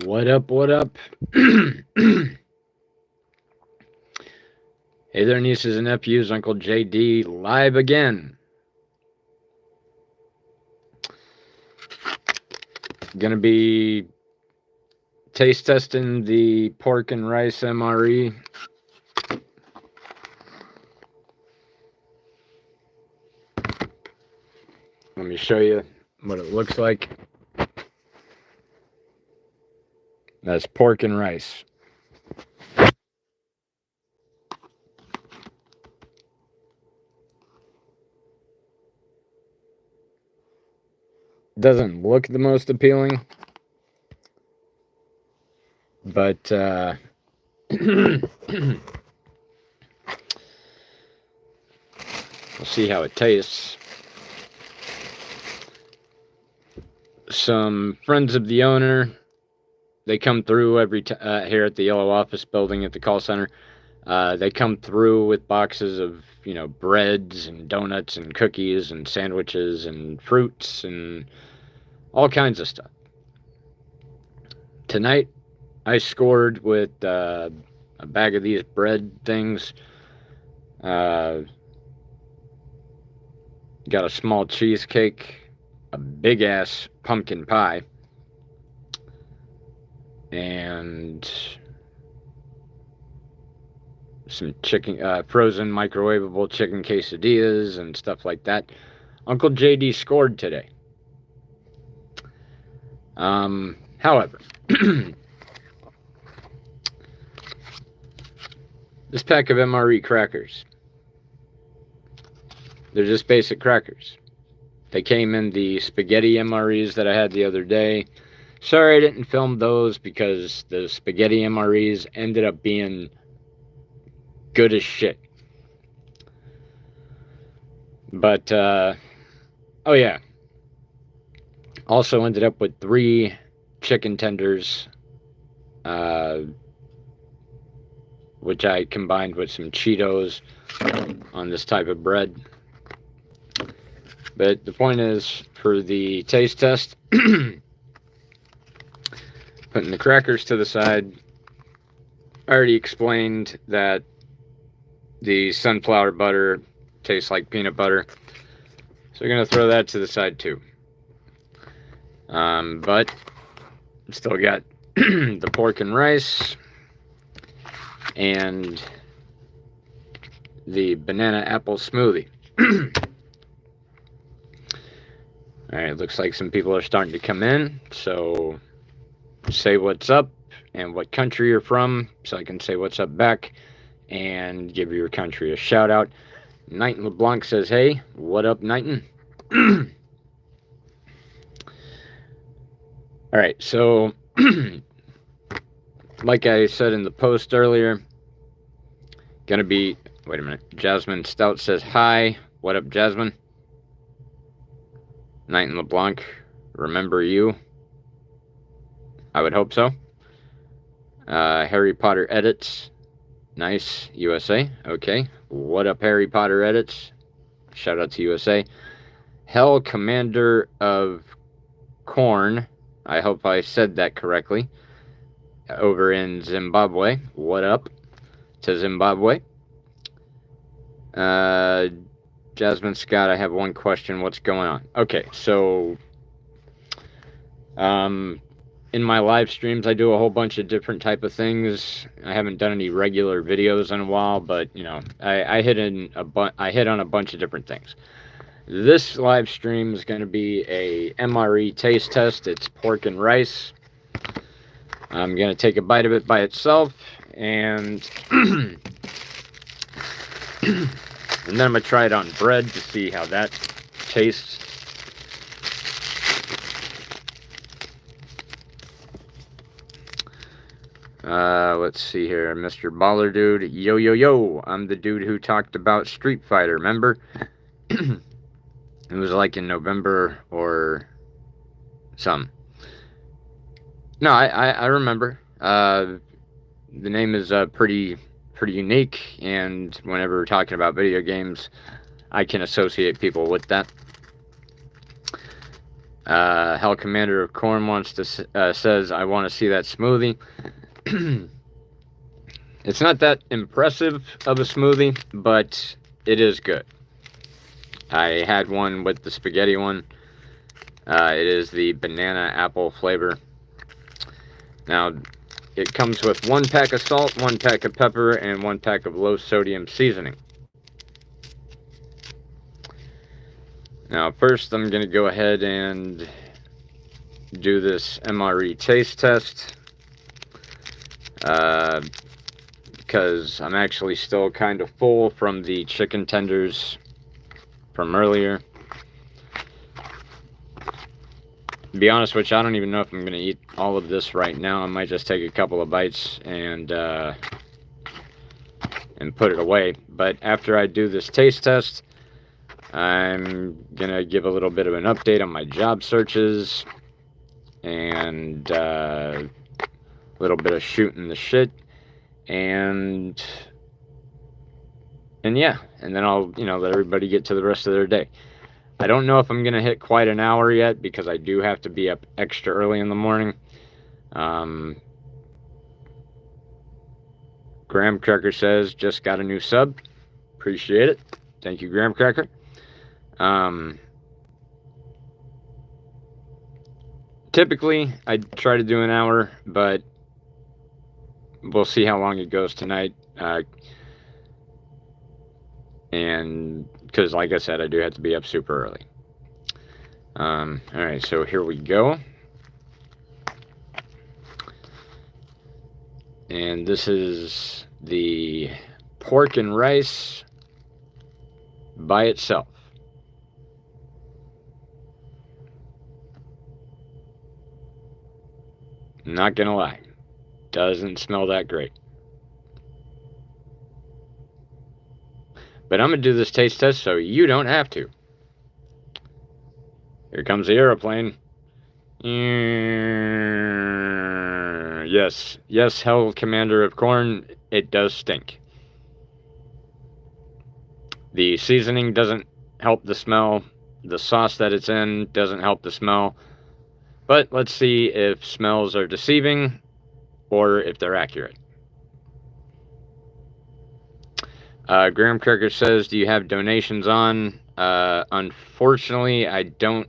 What up, what up? Hey there, nieces and nephews. Uncle JD live again. Gonna be taste testing the pork and rice M.R.E. Let me show you what it looks like. That's pork and rice. Doesn't look the most appealing, but we'll see how it tastes. Some friends of the owner, they come through every here at the yellow office building at the call center. They come through with boxes of, breads and donuts and cookies and sandwiches and fruits and all kinds of stuff. Tonight, I scored with a bag of these bread things. Got a small cheesecake, a big ass pumpkin pie, and some chicken, frozen microwavable chicken quesadillas and stuff like that. Uncle JD scored today. However, this pack of M.R.E. crackers, they're just basic crackers. They came in the spaghetti M.R.Es that I had the other day. Sorry I didn't film those because the spaghetti M.R.Es ended up being good as shit. But, oh yeah. Also ended up with 3 chicken tenders, which I combined with some Cheetos on this type of bread. But the point is, for the taste test, putting the crackers to the side, I already explained that the sunflower butter tastes like peanut butter. So we're going to throw that to the side too. But still got the pork and rice and the banana apple smoothie. Alright, looks like some people are starting to come in, so say what's up and what country you're from, so I can say what's up back and give your country a shout out. Knighton LeBlanc says, hey, what up, Knighton? Alright, so like I said in the post earlier, gonna be, wait a minute, Jasmine Stout says, hi, what up, Jasmine? Knighton LeBlanc, remember you? I would hope so. Harry Potter Edits, nice, USA, okay. What up, Harry Potter Edits? Shout out to USA. Hell Commander of Corn, I hope I said that correctly. Over in Zimbabwe, what up to Zimbabwe? Jasmine Scott, I have one question. What's going on? Okay, so in my live streams, I do a whole bunch of different type of things. I haven't done any regular videos in a while, but I hit on a bunch of different things. This live stream is going to be a M.R.E. taste test. It's pork and rice. I'm going to take a bite of it by itself, and and then I'm going to try it on bread to see how that tastes. Let's see here. Mr. Baller Dude. Yo, yo, yo. I'm the dude who talked about Street Fighter, remember? It was like in November or some. No, I remember. The name is pretty unique, and whenever we're talking about video games, I can associate people with that. Hell Commander of Corn wants to says, I want to see that smoothie. It's not that impressive of a smoothie, but it is good. I had one with the spaghetti one. It is the banana apple flavor. Now, it comes with 1 pack of salt, 1 pack of pepper, and 1 pack of low sodium seasoning. Now, first I'm going to go ahead and do this M.R.E taste test. Because I'm actually still kind of full from the chicken tenders from earlier. To be honest with you, I don't even know if I'm going to eat all of this right now. I might just take a couple of bites and put it away. But after I do this taste test, I'm going to give a little bit of an update on my job searches and a little bit of shooting the shit. And yeah, and then I'll, let everybody get to the rest of their day. I don't know if I'm going to hit quite an hour yet because I do have to be up extra early in the morning. Graham Cracker says, just got a new sub. Appreciate it. Thank you, Graham Cracker. Typically, I try to do an hour, but we'll see how long it goes tonight. And because, like I said, I do have to be up super early. Alright, so here we go. And this is the pork and rice by itself. Not gonna lie, doesn't smell that great. But I'm gonna do this taste test so you don't have to. Here comes the airplane. Yes, Hell Commander of Corn, it does stink. The seasoning doesn't help the smell. The sauce that it's in doesn't help the smell. But let's see if smells are deceiving or if they're accurate. Graham Cracker says, do you have donations on? Unfortunately, I don't.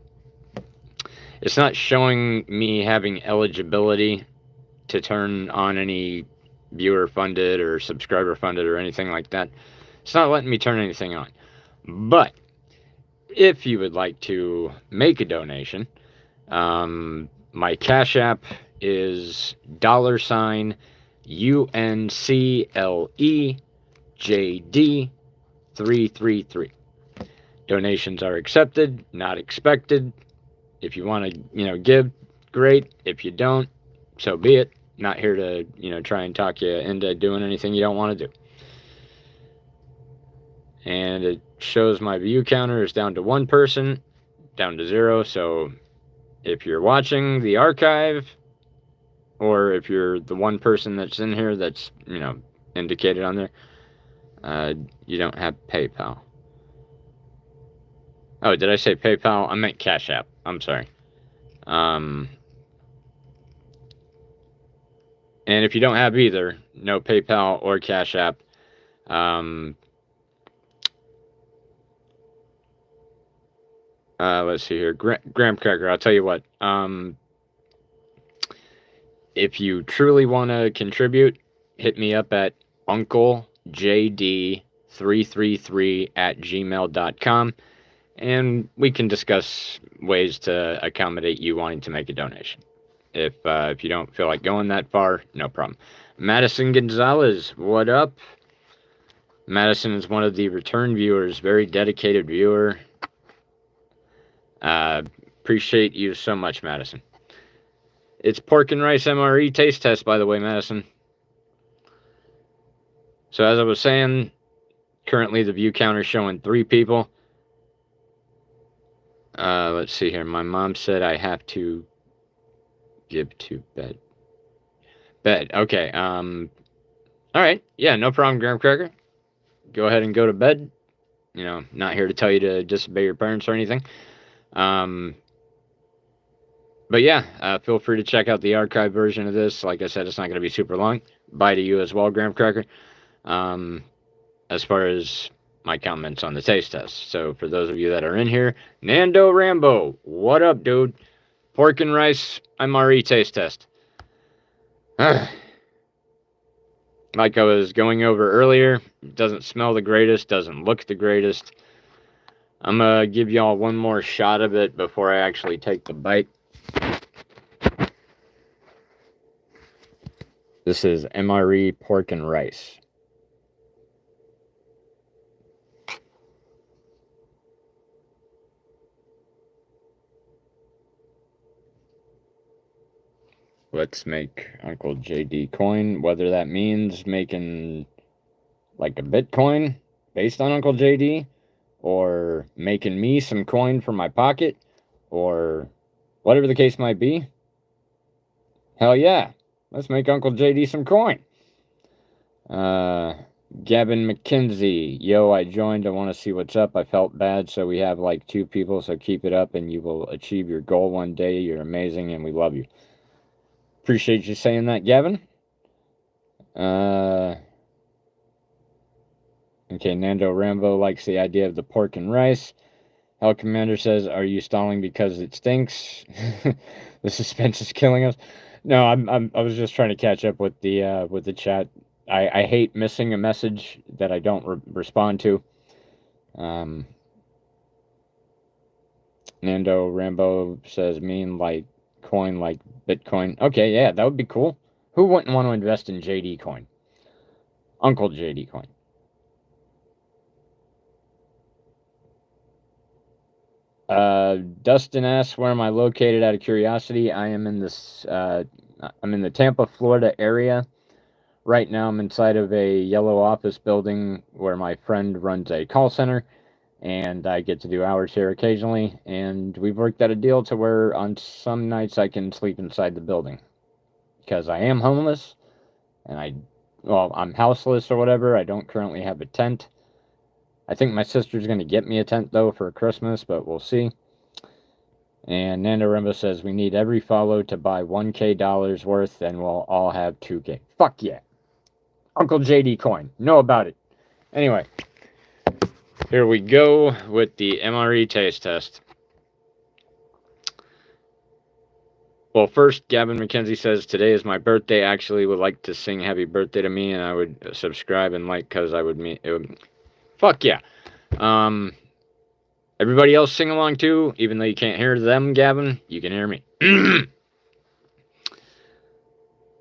It's not showing me having eligibility to turn on any viewer funded or subscriber funded or anything like that. It's not letting me turn anything on. But if you would like to make a donation, my Cash App is $UNCLEJD333. Donations are accepted, not expected. If you want to, give, great. If you don't, so be it. Not here to, try and talk you into doing anything you don't want to do. And it shows my view counter is down to 1 person, down to 0. So if you're watching the archive, or if you're the 1 person that's in here that's, indicated on there, you don't have PayPal. Oh, did I say PayPal? I meant Cash App. I'm sorry. And if you don't have either, no PayPal or Cash App, let's see here. Graham Cracker, I'll tell you what. If you truly want to contribute, hit me up at unclejd333@gmail.com, and we can discuss ways to accommodate you wanting to make a donation. If you don't feel like going that far, no problem. Madison Gonzalez, what up? Madison is one of the return viewers, very dedicated viewer. Appreciate you so much, Madison. It's pork and rice M.R.E taste test, by the way, Madison. So as I was saying, currently the view counter is showing 3 people. Let's see here. My mom said I have to give to bed. Okay. All right. Yeah, no problem, Graham Cracker. Go ahead and go to bed. Not here to tell you to disobey your parents or anything. But yeah, feel free to check out the archive version of this. Like I said, it's not going to be super long. Bye to you as well, Graham Cracker. Um, as far as my comments on the taste test. So for those of you that are in here, Nando Rambo, what up, dude? Pork and rice M.R.E. taste test. Like I was going over earlier, doesn't smell the greatest, doesn't look the greatest. I'm gonna give y'all one more shot of it before I actually take the bite. This is M.R.E. pork and rice. Let's make Uncle JD coin, whether that means making like a Bitcoin based on Uncle JD, or making me some coin from my pocket, or whatever the case might be. Hell yeah, let's make Uncle JD some coin. Gavin McKenzie, yo, I joined. I want to see what's up. I felt bad, so we have like 2 people, so keep it up and you will achieve your goal one day. You're amazing and we love you. Appreciate you saying that, Gavin. Okay, Nando Rambo likes the idea of the pork and rice. Hell Commander says, "Are you stalling because it stinks?" The suspense is killing us. No, I was just trying to catch up with the chat. I hate missing a message that I don't respond to. Nando Rambo says, "Mean like coin like Bitcoin." Okay, yeah, that would be cool. Who wouldn't want to invest in JD coin? Uncle JD coin. Dustin asks, "Where am I located?" Out of curiosity, I am in this. I'm in the Tampa, Florida area right now. I'm inside of a yellow office building where my friend runs a call center, and I get to do hours here occasionally. And we've worked out a deal to where on some nights I can sleep inside the building because I am homeless, and I'm houseless or whatever. I don't currently have a tent. I think my sister's gonna get me a tent though for Christmas, but we'll see. And NandoRimbo says we need every follow to buy $1K worth, and we'll all have 2K. Fuck yeah. Uncle JD coin. Know about it. Anyway, here we go with the M.R.E. taste test. Well, first, Gavin McKenzie says, "Today is my birthday. Actually, would like to sing happy birthday to me, and I would subscribe and like because I would mean it would." Fuck yeah. Everybody else sing along too, even though you can't hear them, Gavin. You can hear me.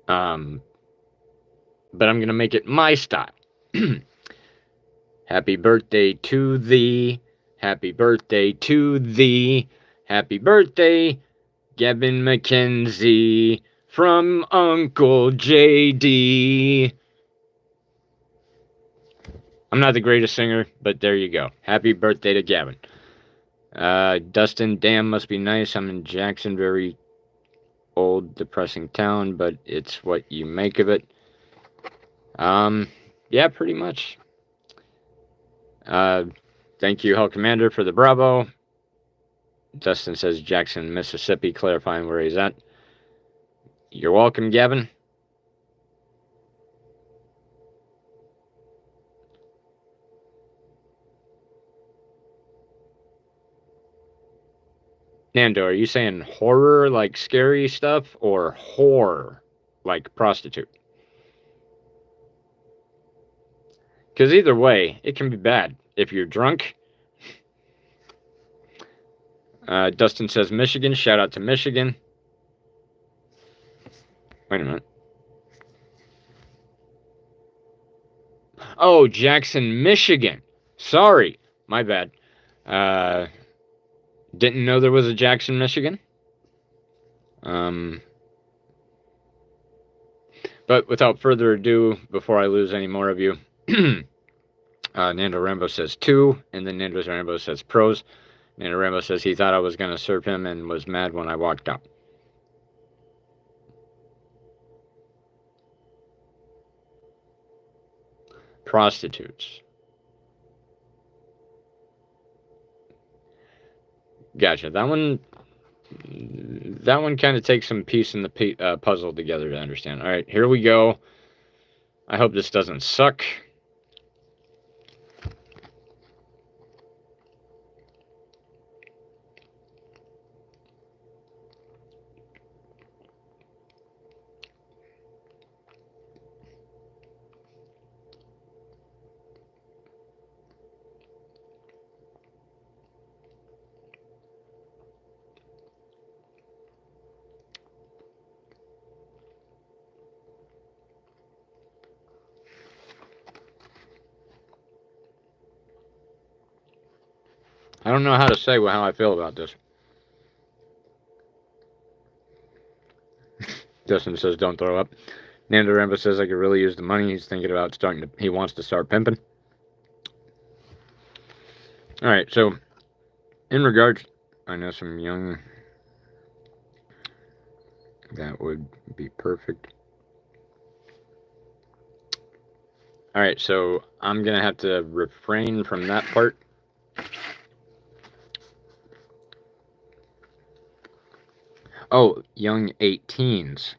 But I'm gonna make it my style. Happy birthday to thee. Happy birthday to thee. Happy birthday, Gavin McKenzie, from Uncle JD. I'm not the greatest singer, but there you go. Happy birthday to Gavin. Dustin, damn, must be nice. I'm in Jackson, very old, depressing town, but it's what you make of it. Yeah, pretty much. Thank you, Hell Commander, for the bravo. Dustin says Jackson, Mississippi, clarifying where he's at. You're welcome, Gavin. Nando, are you saying horror like scary stuff or whore like prostitute? Because either way, it can be bad. If you're drunk. Dustin says Michigan. Shout out to Michigan. Wait a minute. Oh, Jackson, Michigan. Sorry. My bad. Didn't know there was a Jackson, Michigan. But without further ado, before I lose any more of you, Nando Rambo says 2, and then Nando Rambo says pros. Nando Rambo says he thought I was going to serve him and was mad when I walked out. Prostitutes. Gotcha. That one that one kind of takes some piece in the puzzle together to understand. All right, here we go. I hope this doesn't suck. I don't know how to say how I feel about this. Justin says, don't throw up. Nando Rambo says, I could really use the money. He's thinking about he wants to start pimping. All right, so in regards, I know some young, that would be perfect. All right, so I'm going to have to refrain from that part. Oh, young 18s.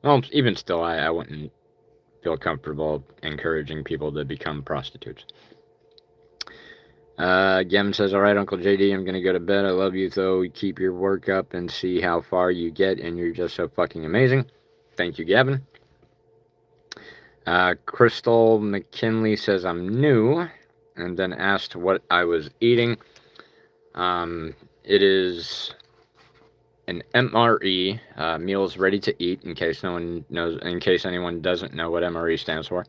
Well, even still, I wouldn't feel comfortable encouraging people to become prostitutes. Gavin says, all right, Uncle JD, I'm going to go to bed. I love you, though. Keep your work up and see how far you get, and you're just so fucking amazing. Thank you, Gavin. Crystal McKinley says, I'm new, and then asked what I was eating. It is an M.R.E, meals ready to eat, in case anyone doesn't know what M.R.E stands for.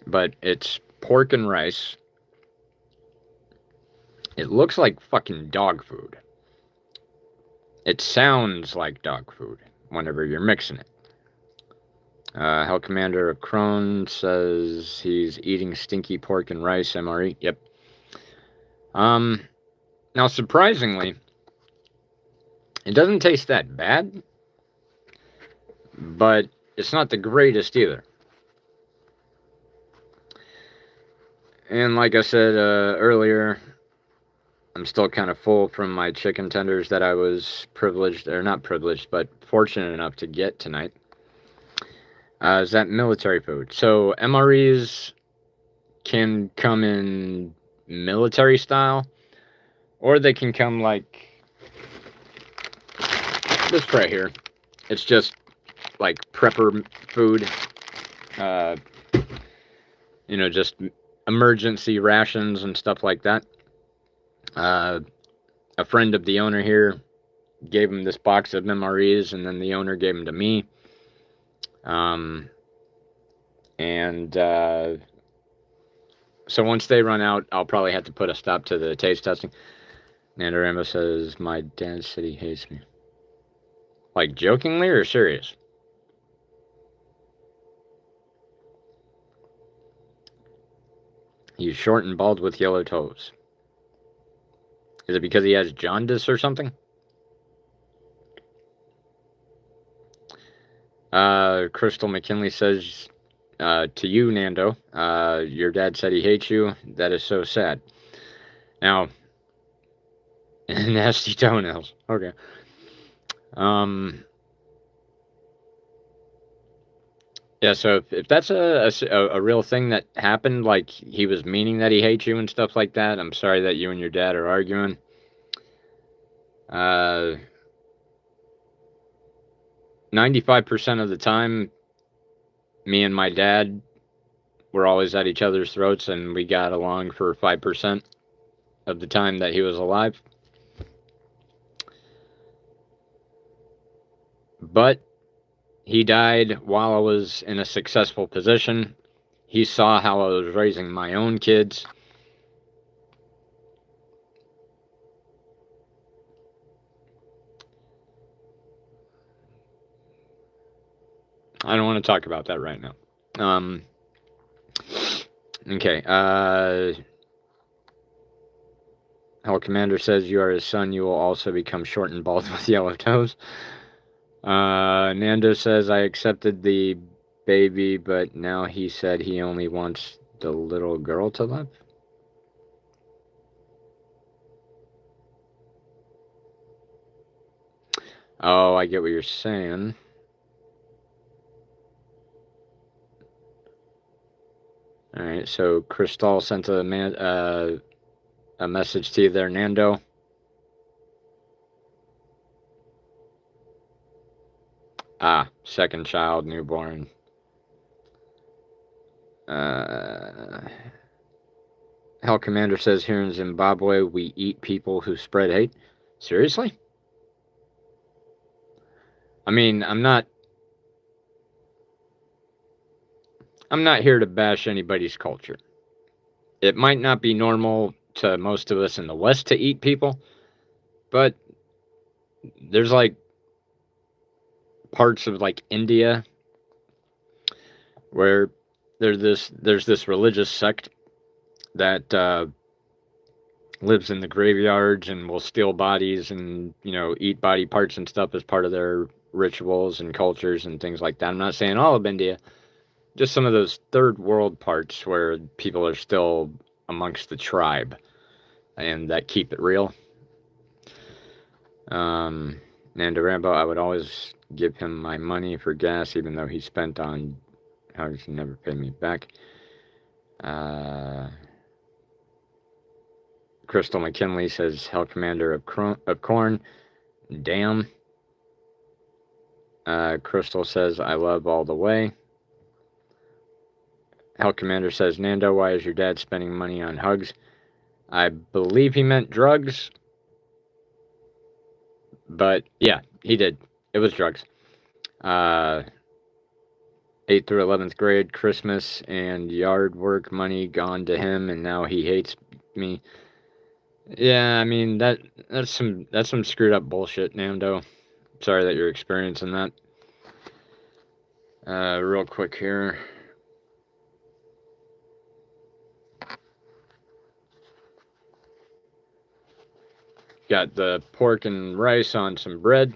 But it's pork and rice. It looks like fucking dog food. It sounds like dog food whenever you're mixing it. Hell Commander of Crone says he's eating stinky pork and rice, M.R.E. Yep. Now, surprisingly, it doesn't taste that bad, but it's not the greatest either. And like I said earlier, I'm still kind of full from my chicken tenders that I was fortunate enough to get tonight. Is that military food? So M.R.Es can come in military style, or they can come like this right here. It's just like prepper food. Just emergency rations and stuff like that. A friend of the owner here gave him this box of M.R.Es, and then the owner gave them to me. So once they run out, I'll probably have to put a stop to the taste testing. Nando Rambo says, my dad said he hates me. Like, jokingly or serious? He's short and bald with yellow toes. Is it because he has jaundice or something? Crystal McKinley says, to you, Nando, your dad said he hates you. That is so sad. Now, nasty toenails. Okay. Yeah, so if that's a real thing that happened, like he was meaning that he hates you and stuff like that, I'm sorry that you and your dad are arguing. 95% of the time, me and my dad were always at each other's throats, and we got along for 5% of the time that he was alive. But he died while I was in a successful position. He saw how I was raising my own kids. I don't want to talk about that right now. Okay. Hell Commander says you are his son. You will also become short and bald with yellow toes. Nando says I accepted the baby, but now he said he only wants the little girl to live. Oh, I get what you're saying. All right, so Crystal sent a message to you there, Nando. Ah, second child, newborn. Hell Commander says here in Zimbabwe we eat people who spread hate. Seriously? I mean, I'm not here to bash anybody's culture. It might not be normal to most of us in the West to eat people, but there's like parts of like India where there's this religious sect that lives in the graveyards and will steal bodies and eat body parts and stuff as part of their rituals and cultures and things like that. I'm not saying all of India, just some of those third world parts where people are still amongst the tribe and that keep it real. Nando Rambo, I would always give him my money for gas, even though he spent on how he never paid me back. Crystal McKinley says, Hell Commander of Corn. Damn. Crystal says, I love all the way. Hell Commander says, Nando, why is your dad spending money on hugs? I believe he meant drugs. But yeah, he did. It was drugs. 8th through 11th grade, Christmas and yard work money gone to him, and now he hates me. Yeah, I mean that's some screwed up bullshit, Nando. Sorry that you're experiencing that. Real quick here. Got the pork and rice on some bread.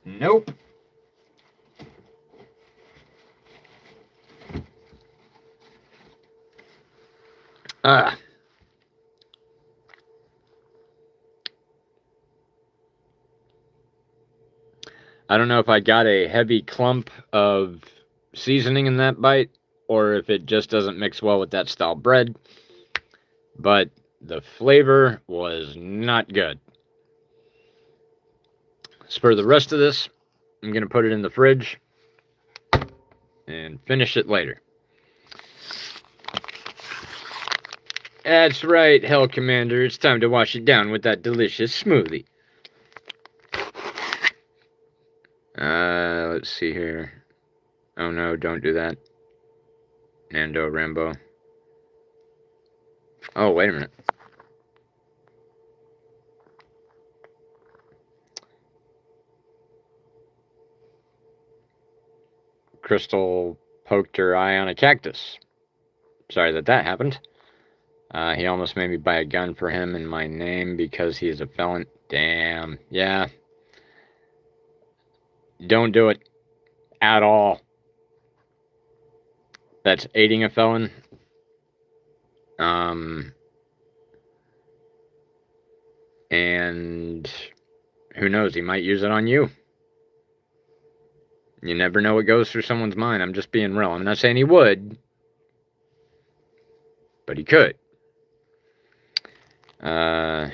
Nope. I don't know if I got a heavy clump of seasoning in that bite or if it just doesn't mix well with that style bread, but the flavor was not good. As for the rest of this, I'm going to put it in the fridge and finish it later. That's right, Hell Commander. It's time to wash it down with that delicious smoothie. Let's see here. Oh no, don't do that. Nando Rambo. Oh, wait a minute. Crystal poked her eye on a cactus. Sorry that happened. He almost made me buy a gun for him in my name because he is a felon. Damn. Yeah. Don't do it. At all. That's aiding a felon. And who knows, he might use it on you. You never know what goes through someone's mind. I'm just being real. I'm not saying he would, but he could. Do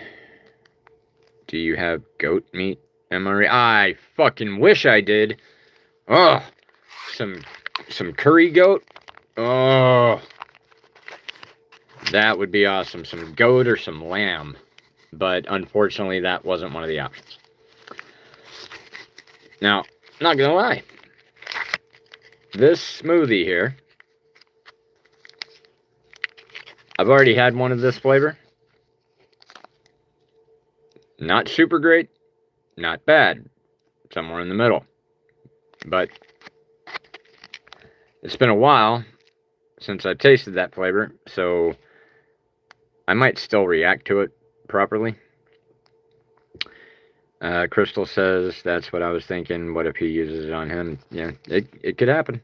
you have goat meat, M.R.E? I fucking wish I did. Oh, some curry goat. Oh, that would be awesome. Some goat or some lamb. But unfortunately, that wasn't one of the options. Now, not gonna lie. This smoothie here, I've already had one of this flavor. Not super great, not bad. Somewhere in the middle. But it's been a while since I've tasted that flavor, so I might still react to it properly. Crystal says, that's what I was thinking. What if he uses it on him? Yeah, it could happen.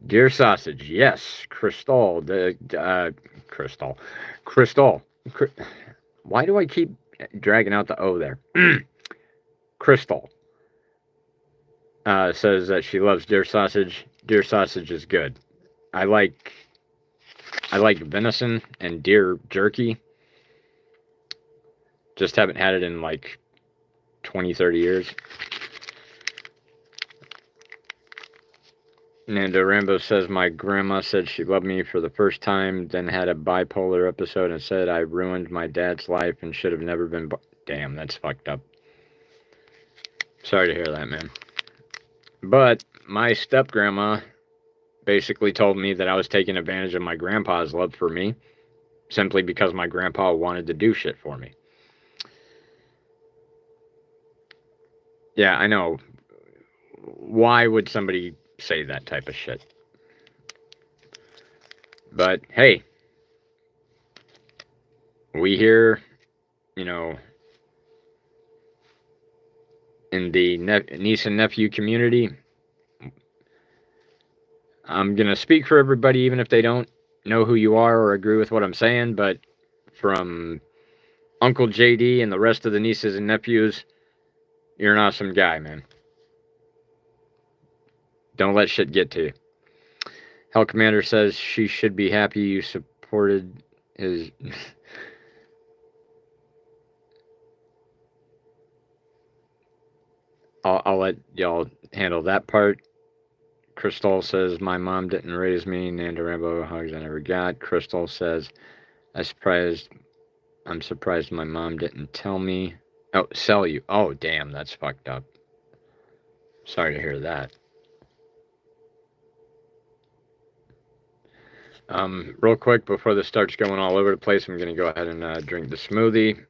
Deer sausage, yes. Crystal, Crystal. Why do I keep dragging out the O there? Crystal says that she loves deer sausage. Deer sausage is good. I like venison and deer jerky. Just haven't had it in like 20, 30 years. Nando Rambo says, my grandma said she loved me for the first time, then had a bipolar episode and said I ruined my dad's life and should have never been. Damn, that's fucked up. Sorry to hear that, man. But my step grandma basically told me that I was taking advantage of my grandpa's love for me simply because my grandpa wanted to do shit for me. Yeah, I know. Why would somebody say that type of shit? But hey, we here, you know, in the niece and nephew community, I'm going to speak for everybody, even if they don't know who you are or agree with what I'm saying, but from Uncle JD and the rest of the nieces and nephews, you're an awesome guy, man. Don't let shit get to you. Hell Commander says she should be happy you supported his... I'll let y'all handle that part. Crystal says, my mom didn't raise me. Nando Rambo, hugs I never got. Crystal says, I'm surprised my mom didn't tell me. Oh, sell you. Oh, damn, that's fucked up. Sorry to hear that. Real quick, before this starts going all over the place, I'm going to go ahead and drink the smoothie.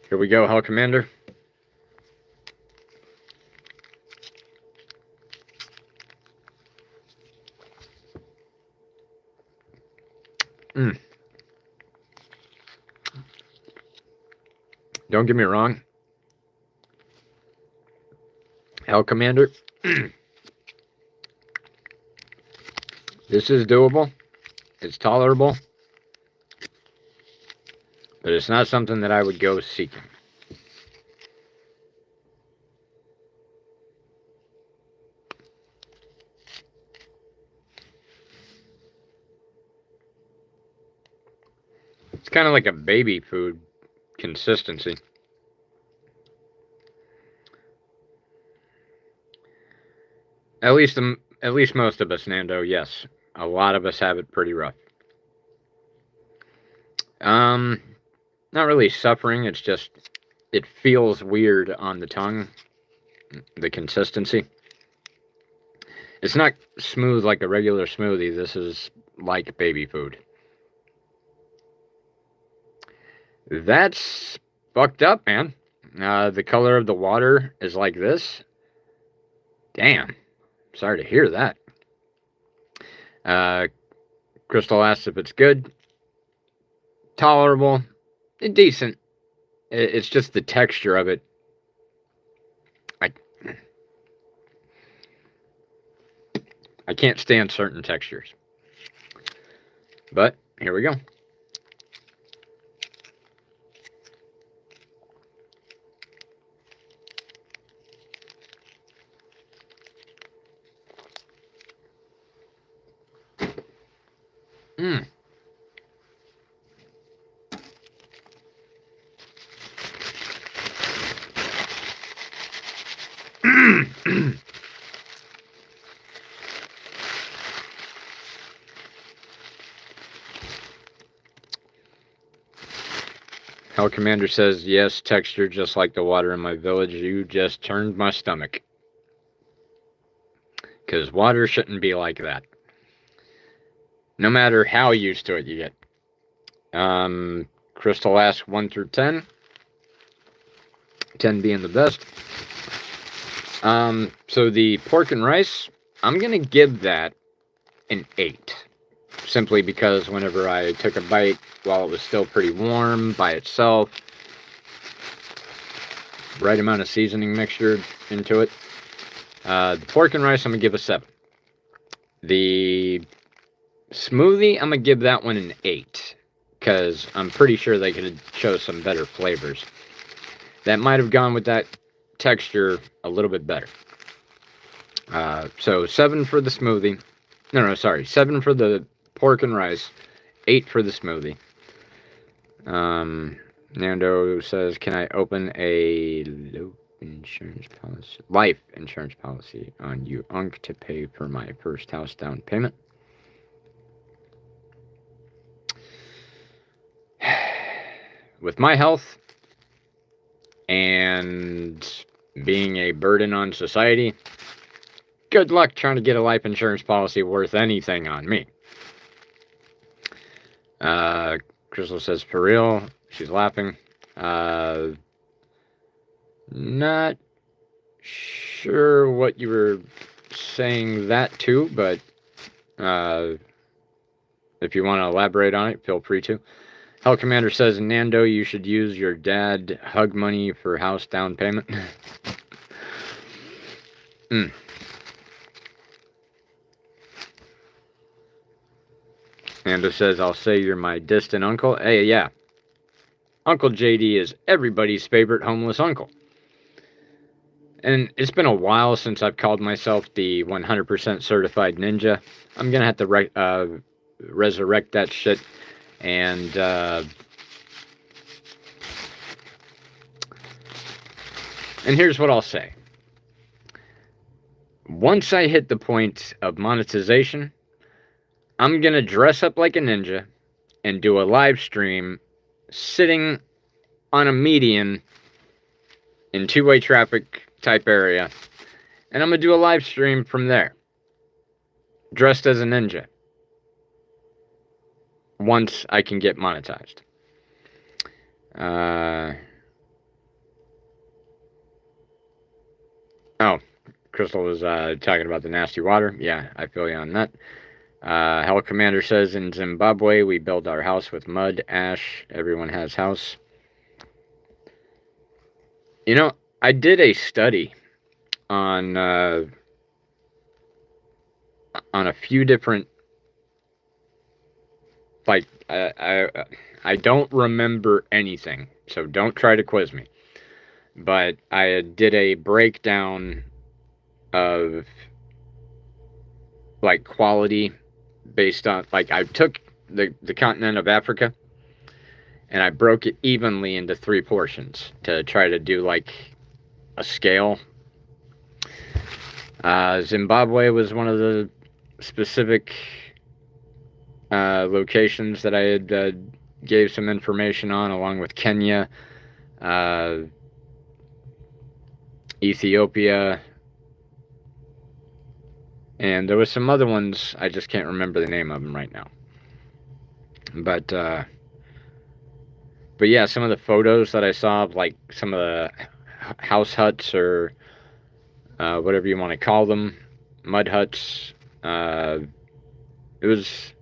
Here we go, Hell Commander. Don't get me wrong. Hell Commander. This is doable. It's tolerable. But it's not something that I would go seeking. It's kind of like a baby food consistency. At least most of us, Nando, yes. A lot of us have it pretty rough. Not really suffering, it's just, it feels weird on the tongue, the consistency. It's not smooth like a regular smoothie, this is like baby food. That's fucked up, man. The color of the water is like this. Damn. Sorry to hear that. Crystal asks if it's good. Tolerable. Decent. It's just the texture of it. I can't stand certain textures. But here we go. Hell Commander says, yes, texture just like the water in my village. You just turned my stomach. Because water shouldn't be like that. No matter how used to it you get. Crystal asks 1 through 10. 10 being the best. So the pork and rice, I'm going to give that an 8. Simply because whenever I took a bite while it was still pretty warm by itself, right amount of seasoning mixture into it. The pork and rice, I'm going to give a 7. The smoothie, I'm going to give that one an 8. Because I'm pretty sure they could show some better flavors. That might have gone with that texture a little bit better. So 7 for the smoothie. No, sorry. 7 for the pork and rice. 8 for the smoothie. Nando says, can I open a life insurance policy on you, Unc, to pay for my first house down payment? With my health and being a burden on society, good luck trying to get a life insurance policy worth anything on me. Crystal says, for real? She's laughing. Not sure what you were saying that to, but if you want to elaborate on it, feel free to. Hell Commander says, Nando, you should use your dad hug money for house down payment. Nando says, I'll say you're my distant uncle. Hey, yeah. Uncle JD is everybody's favorite homeless uncle. And it's been a while since I've called myself the 100% certified ninja. I'm going to have to resurrect that shit. And here's what I'll say. Once I hit the point of monetization, I'm going to dress up like a ninja and do a live stream sitting on a median in two-way traffic type area. And I'm going to do a live stream from there, dressed as a ninja, once I can get monetized. Oh, Crystal was talking about the nasty water. Yeah, I feel you on that. Hell Commander says, in Zimbabwe, we build our house with mud, ash. Everyone has house. You know, I did a study on a few different, like, I don't remember anything, so don't try to quiz me. But I did a breakdown of, like, quality based on, like, I took the continent of Africa and I broke it evenly into 3 portions to try to do, like, a scale. Zimbabwe was one of the specific locations that I had gave some information on, along with Kenya, Ethiopia, and there was some other ones, I just can't remember the name of them right now. But yeah, some of the photos that I saw of, like, some of the house huts, or whatever you want to call them, mud huts, it's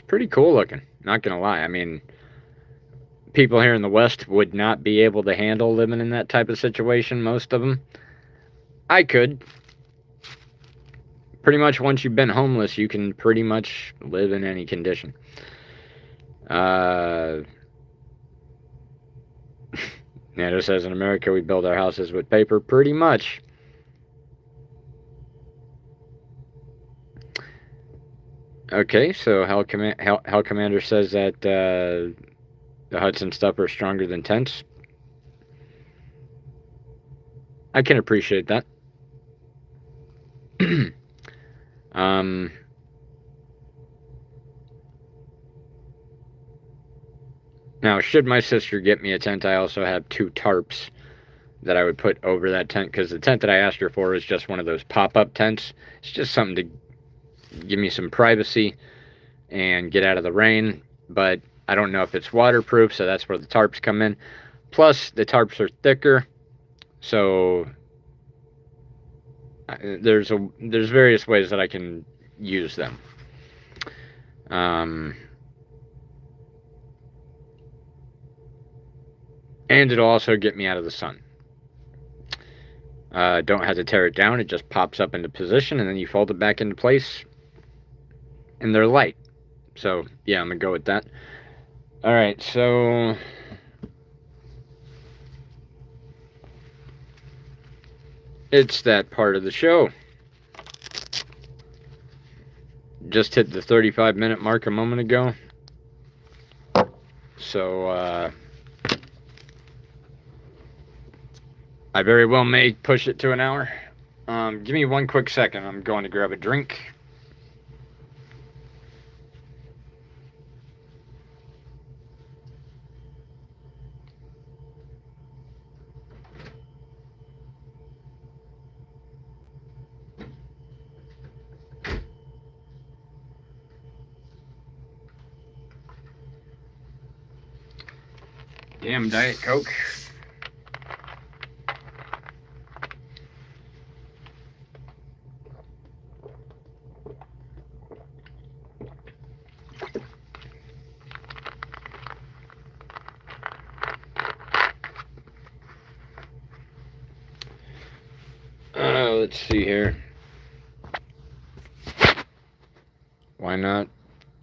pretty cool looking, not gonna lie. I mean, people here in the West would not be able to handle living in that type of situation, most of them. I could. Pretty much once you've been homeless, you can pretty much live in any condition. Nando says, in America, we build our houses with paper. Pretty much. Okay, so Hell Commander says that the huts and stuff are stronger than tents. I can appreciate that. Now, should my sister get me a tent, I also have 2 tarps that I would put over that tent, because the tent that I asked her for is just one of those pop-up tents. It's just something to give me some privacy and get out of the rain, but I don't know if it's waterproof, so that's where the tarps come in. Plus, the tarps are thicker, so there's various ways that I can use them. And it'll also get me out of the sun. Don't have to tear it down. It just pops up into position, and then you fold it back into place, and they're light. So, yeah, I'm going to go with that. All right, so it's that part of the show. Just hit the 35-minute mark a moment ago. So, I very well may push it to an hour. Give me one quick second. I'm going to grab a drink. Damn Diet Coke. Let's see here. Why not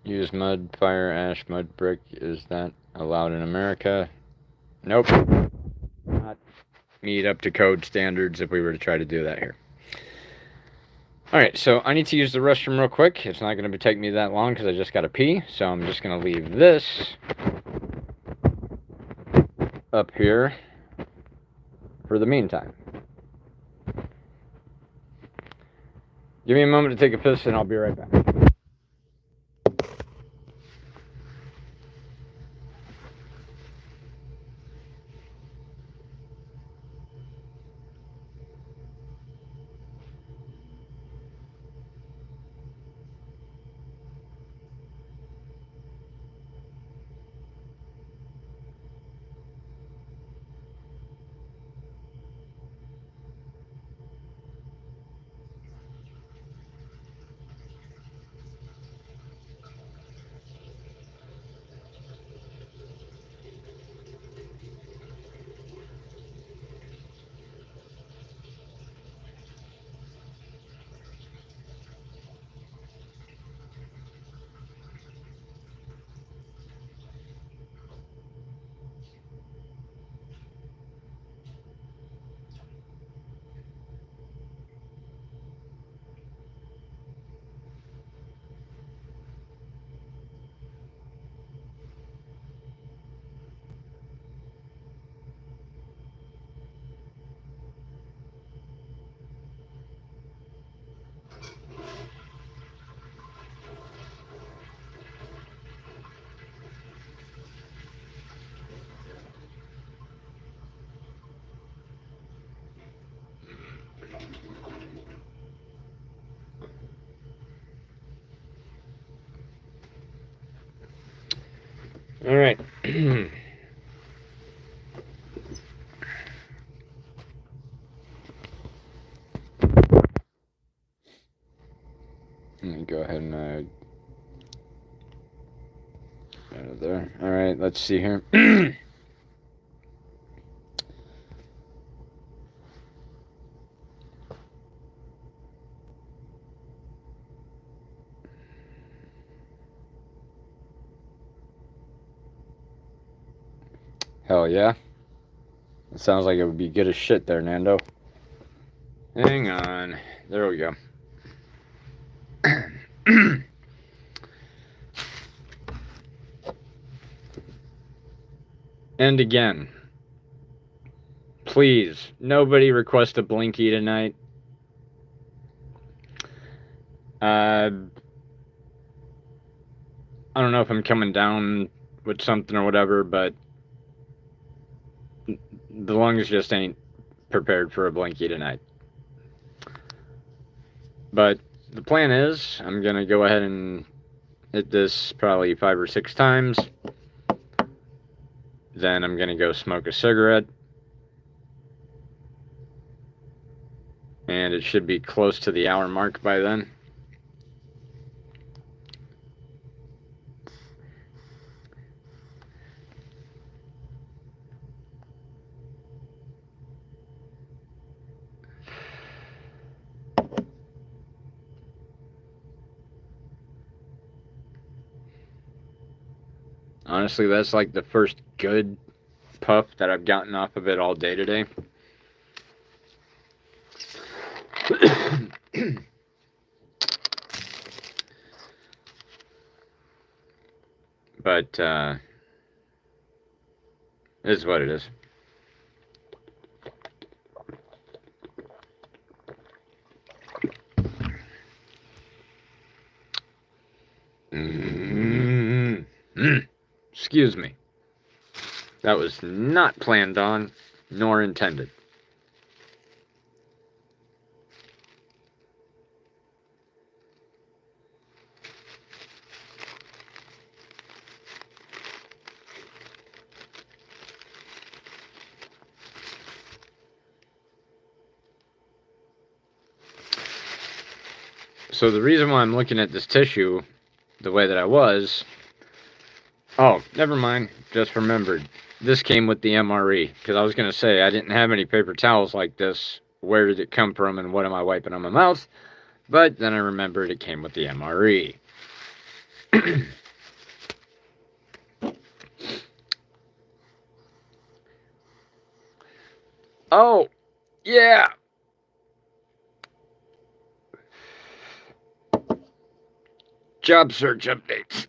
use mud, fire, ash, mud, brick? Is that allowed in America? Nope. Not meet up to code standards if we were to try to do that here. Alright, so I need to use the restroom real quick. It's not going to take me that long because I just got to pee. So I'm just going to leave this up here for the meantime. Give me a moment to take a piss and I'll be right back. All right. Let me go ahead and out of there. All right, let's see here. Hell yeah. It sounds like it would be good as shit there, Nando. Hang on. There we go. And again, please, nobody request a Blinky tonight. I don't know if I'm coming down with something or whatever, but the lungs just ain't prepared for a Blinky tonight. But the plan is, I'm going to go ahead and hit this probably 5 or 6 times. Then I'm going to go smoke a cigarette. And it should be close to the hour mark by then. Honestly, that's like the first good puff that I've gotten off of it all day today. But, it is what it is. Excuse me. That was not planned on, nor intended. So the reason why I'm looking at this tissue the way that I was... Oh, never mind. Just remembered. This came with the M.R.E. Because I was going to say, I didn't have any paper towels like this. Where did it come from and what am I wiping on my mouth? But then I remembered it came with the M.R.E. Oh, yeah. Job search updates.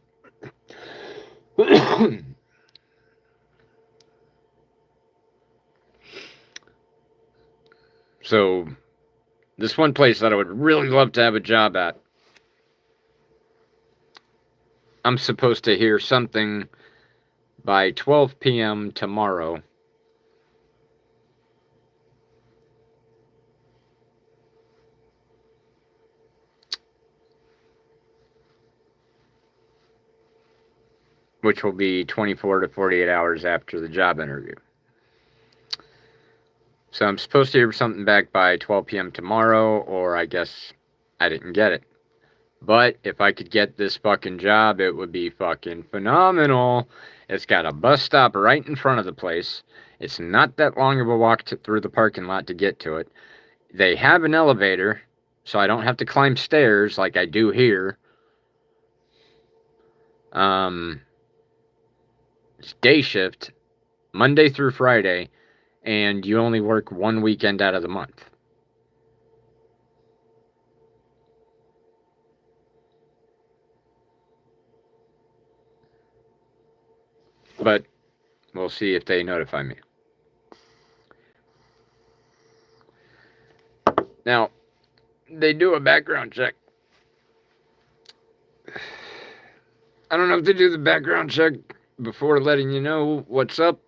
So, this one place that I would really love to have a job at, I'm supposed to hear something by 12 p.m. tomorrow. Which will be 24 to 48 hours after the job interview. So I'm supposed to hear something back by 12 p.m. tomorrow, or I guess I didn't get it. But if I could get this fucking job, it would be fucking phenomenal. It's got a bus stop right in front of the place. It's not that long of a walk through the parking lot to get to it. They have an elevator, so I don't have to climb stairs like I do here. It's day shift, Monday through Friday, and you only work one weekend out of the month. But we'll see if they notify me. Now, they do a background check. I don't know if they do the background check before letting you know what's up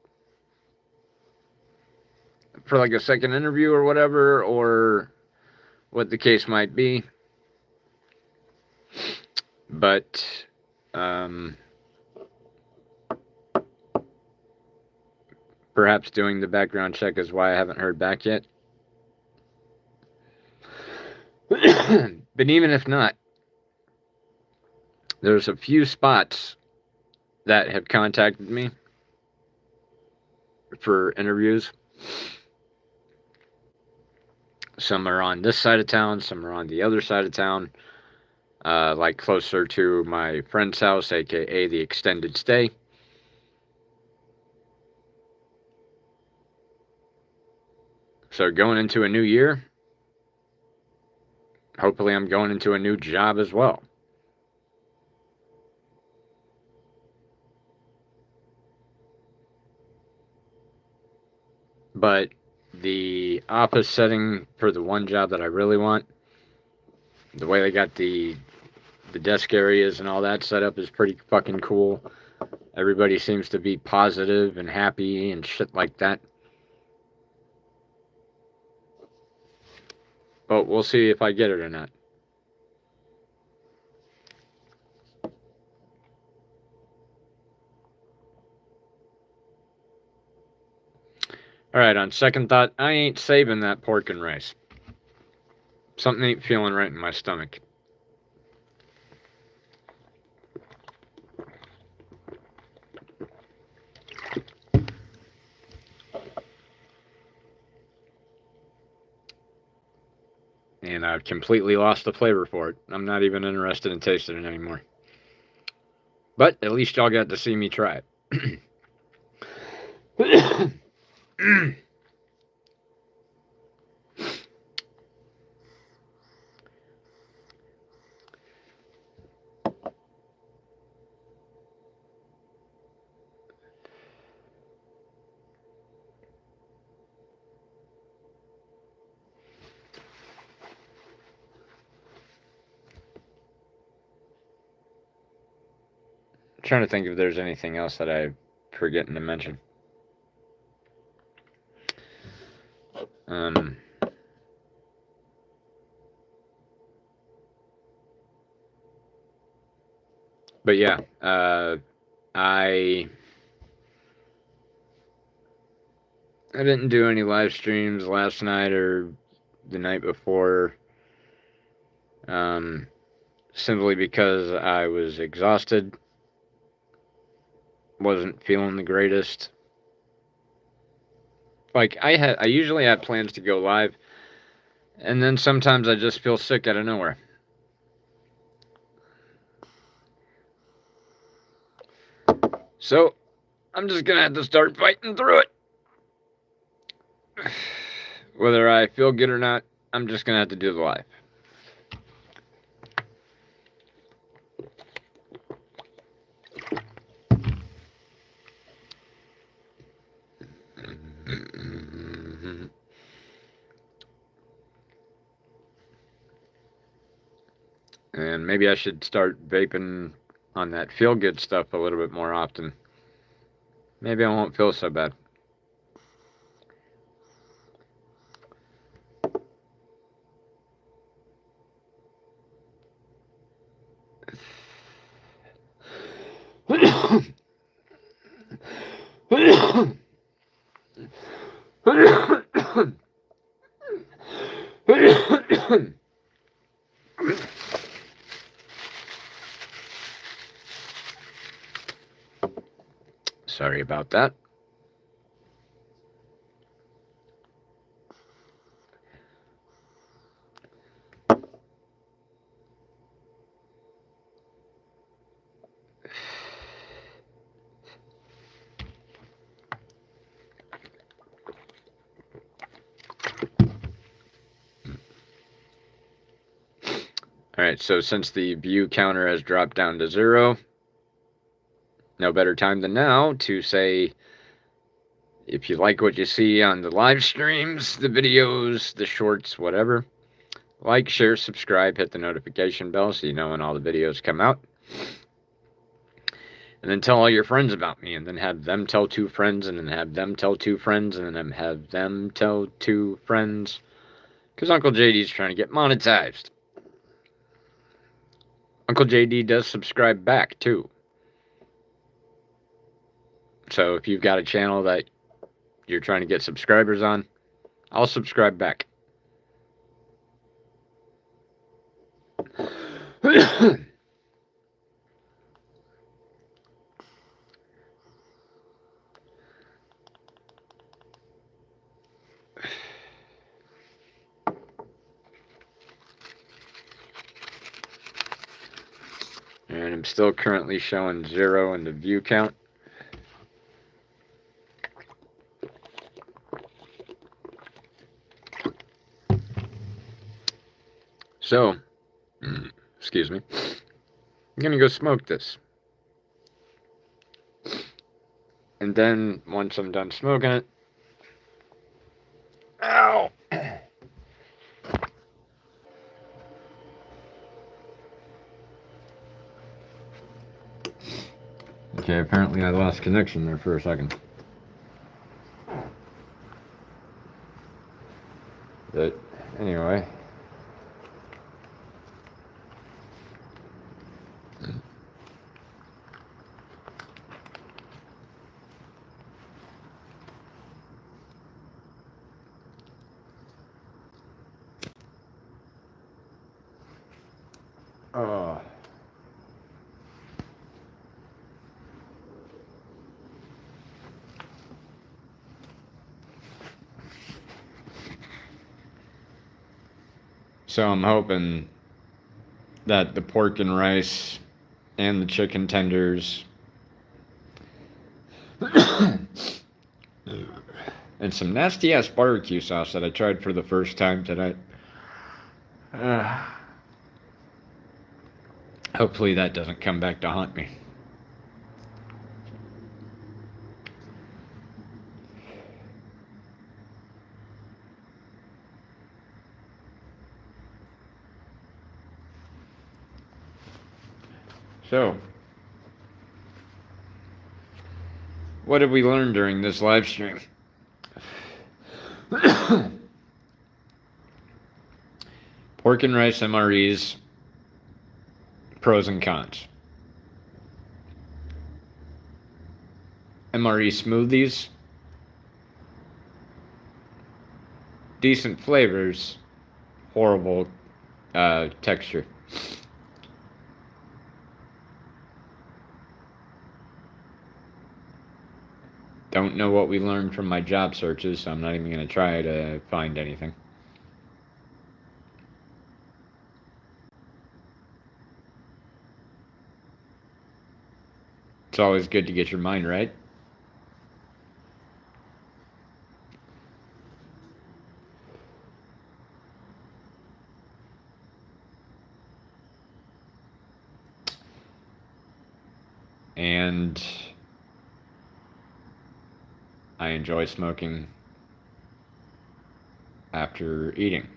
for like a second interview or whatever, or what the case might be. But, perhaps doing the background check is why I haven't heard back yet. But even if not, there's a few spots that have contacted me for interviews. Some are on this side of town, some are on the other side of town, like closer to my friend's house, aka the extended stay. So going into a new year, hopefully I'm going into a new job as well. But the office setting for the one job that I really want, the way they got the desk areas and all that set up is pretty fucking cool. Everybody seems to be positive and happy and shit like that. But we'll see if I get it or not. Alright, on second thought, I ain't saving that pork and rice. Something ain't feeling right in my stomach. And I've completely lost the flavor for it. I'm not even interested in tasting it anymore. But at least y'all got to see me try it. Trying to think if there's anything else that I'm forgetting to mention. But yeah, I didn't do any live streams last night or the night before, simply because I was exhausted, wasn't feeling the greatest. Like I usually have plans to go live, and then sometimes I just feel sick out of nowhere. So I'm just gonna have to start fighting through it. Whether I feel good or not, I'm just gonna have to do the live. And maybe I should start vaping on that feel good stuff a little bit more often. Maybe I won't feel so bad. Sorry about that. Alright, so since the view counter has dropped down to 0, no better time than now to say, if you like what you see on the live streams, the videos, the shorts, whatever, like, share, subscribe, hit the notification bell so you know when all the videos come out. And then tell all your friends about me, and then have them tell 2 friends, and then have them tell 2 friends, and then have them tell 2 friends. Because Uncle JD's trying to get monetized. Uncle JD does subscribe back, too. So if you've got a channel that you're trying to get subscribers on, I'll subscribe back. And I'm still currently showing 0 in the view count. So, excuse me, I'm gonna go smoke this. And then, once I'm done smoking it... Ow! Okay, apparently I lost connection there for a second. But, anyway... Oh. So I'm hoping that the pork and rice and the chicken tenders. And some nasty ass barbecue sauce that I tried for the first time tonight. Hopefully that doesn't come back to haunt me. So, what did we learn during this live stream? Pork and rice M.R.Es, pros and cons. M.R.E smoothies, decent flavors, horrible texture. Don't know what we learned from my job searches, so I'm not even going to try to find anything. It's always good to get your mind right. And I enjoy smoking after eating.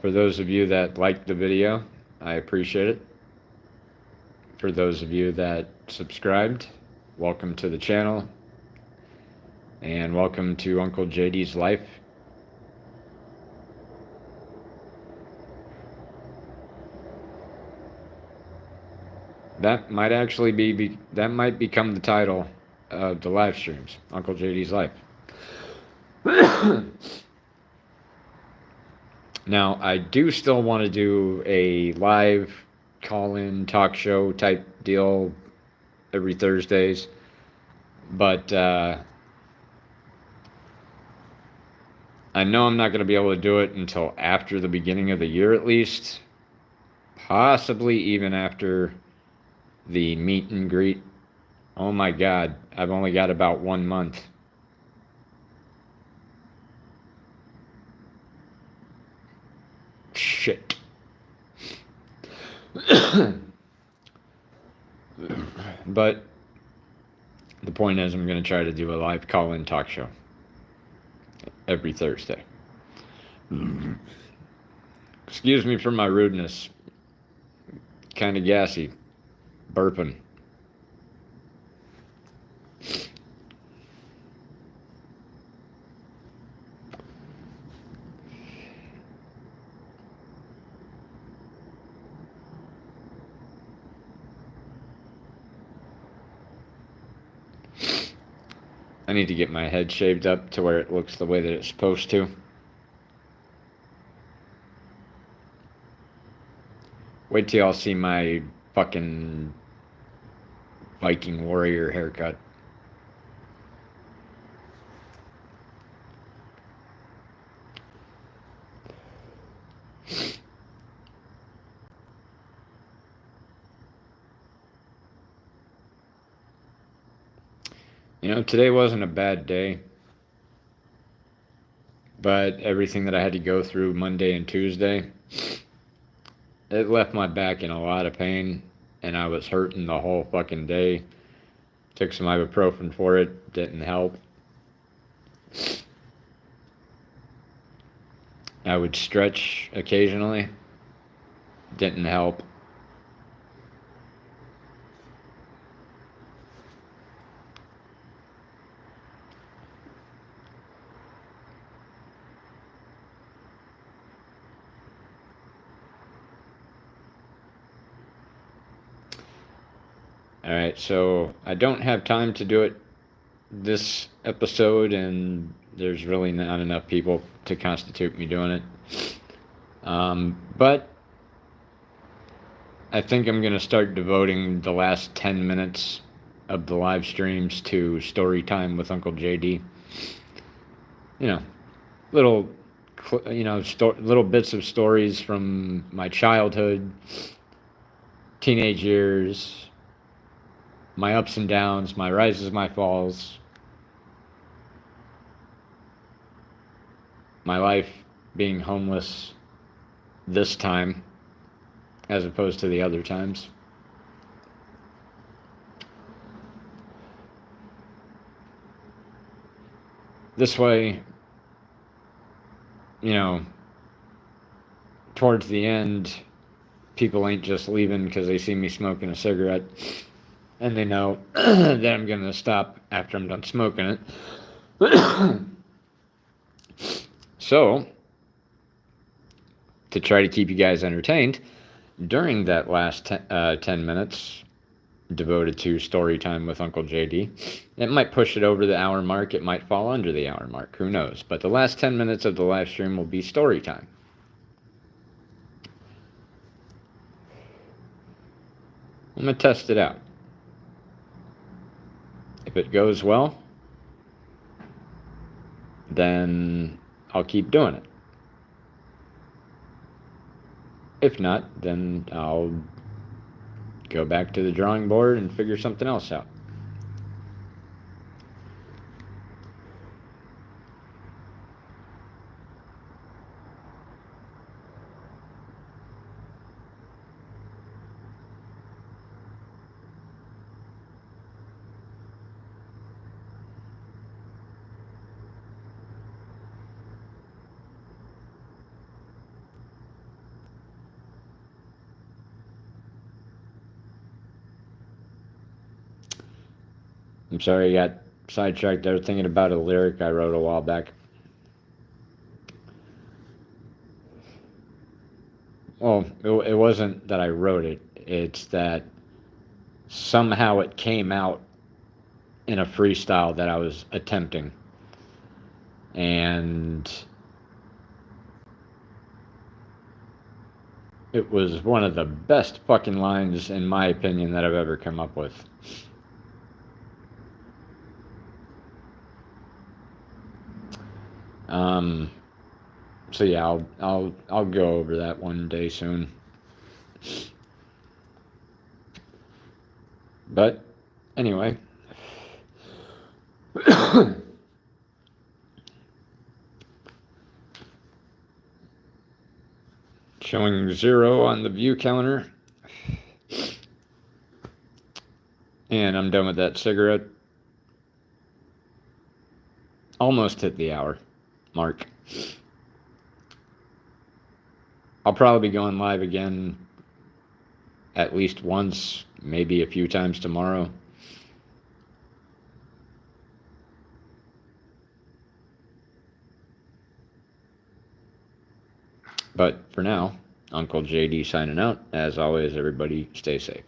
For those of you that liked the video, I appreciate it. For those of you that subscribed, welcome to the channel. And welcome to Uncle JD's life. That might actually that might become the title of the live streams, Uncle JD's life. Now, I do still want to do a live call-in talk show type deal every Thursdays, but I know I'm not going to be able to do it until after the beginning of the year at least, possibly even after the meet and greet. Oh my God, I've only got about 1 month. Shit. But the point is, I'm going to try to do a live call-in talk show every Thursday. Excuse me for my rudeness. Kind of gassy. Burping. I need to get my head shaved up to where it looks the way that it's supposed to. Wait till y'all see my fucking Viking warrior haircut. You know, today wasn't a bad day, but everything that I had to go through Monday and Tuesday, it left my back in a lot of pain, and I was hurting the whole fucking day. Took some ibuprofen for it, didn't help. I would stretch occasionally, didn't help. Alright, so I don't have time to do it this episode, and there's really not enough people to constitute me doing it. But I think I'm going to start devoting the last 10 minutes of the live streams to story time with Uncle JD. You know, little, little bits of stories from my childhood, teenage years, my ups and downs, my rises, my falls, my life being homeless this time as opposed to the other times. This way, towards the end, people ain't just leaving because they see me smoking a cigarette and they know that I'm going to stop after I'm done smoking it. So, to try to keep you guys entertained, during that last 10 minutes devoted to story time with Uncle JD, it might push it over the hour mark, it might fall under the hour mark, who knows. But the last 10 minutes of the live stream will be story time. I'm going to test it out. If it goes well, then I'll keep doing it. If not, then I'll go back to the drawing board and figure something else out. I'm sorry I got sidetracked there thinking about a lyric I wrote a while back. Well, it wasn't that I wrote it. It's that somehow it came out in a freestyle that I was attempting. And it was one of the best fucking lines, in my opinion, that I've ever come up with. So yeah, I'll go over that one day soon. But anyway, showing 0 on the view counter, and I'm done with that cigarette. Almost hit the hour mark. I'll probably be going live again at least once, maybe a few times tomorrow. But for now, Uncle JD signing out. As always, everybody stay safe.